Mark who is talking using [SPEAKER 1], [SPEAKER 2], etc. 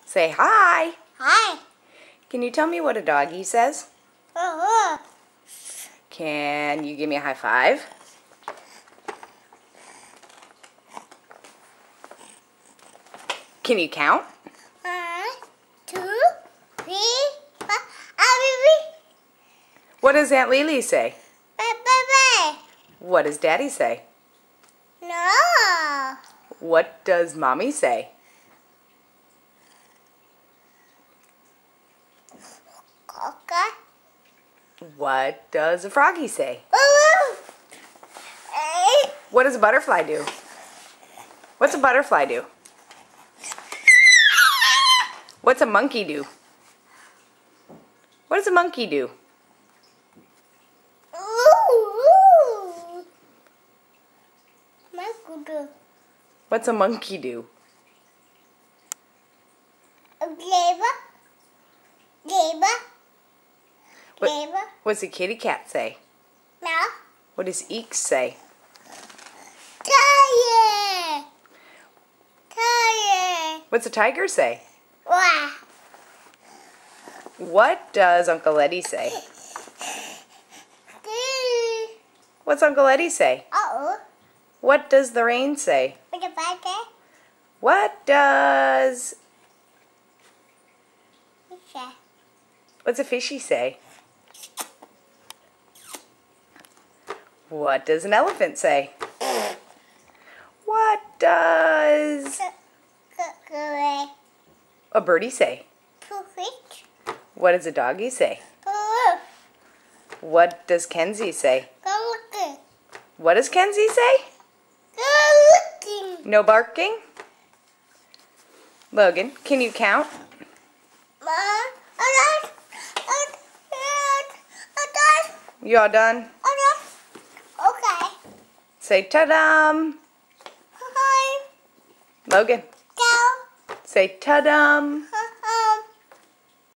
[SPEAKER 1] Say hi.
[SPEAKER 2] Hi.
[SPEAKER 1] Can you tell me what a doggy says?
[SPEAKER 2] Oh.
[SPEAKER 1] Can you give me a high five? Can you count?
[SPEAKER 2] 1, 2, 3, 4.
[SPEAKER 1] What does Aunt Lily say?
[SPEAKER 2] Bye.
[SPEAKER 1] What does Daddy say?
[SPEAKER 2] No.
[SPEAKER 1] What does Mommy say?
[SPEAKER 2] Okay.
[SPEAKER 1] What does a froggy say?
[SPEAKER 2] Oh.
[SPEAKER 1] What does a butterfly do? What's a butterfly do? What's a monkey do? What does a monkey do? What's a monkey do? What's a kitty cat say?
[SPEAKER 2] No.
[SPEAKER 1] What does Eek say?
[SPEAKER 2] Tiger.
[SPEAKER 1] What's a tiger say?
[SPEAKER 2] Wow.
[SPEAKER 1] What does Uncle Eddie say? What's Uncle Eddie say?
[SPEAKER 2] Uh-oh.
[SPEAKER 1] What does the rain say?
[SPEAKER 2] What the bag say?
[SPEAKER 1] What does...
[SPEAKER 2] Okay.
[SPEAKER 1] What's a fishy say? What does an elephant say? What does a birdie say? What does a doggy say? What does Kenzie say? What does Kenzie say? No barking? Logan, can you count? You all done?
[SPEAKER 2] Okay.
[SPEAKER 1] Say ta-dum.
[SPEAKER 2] Hi.
[SPEAKER 1] Logan,
[SPEAKER 2] Go.
[SPEAKER 1] say ta-dum.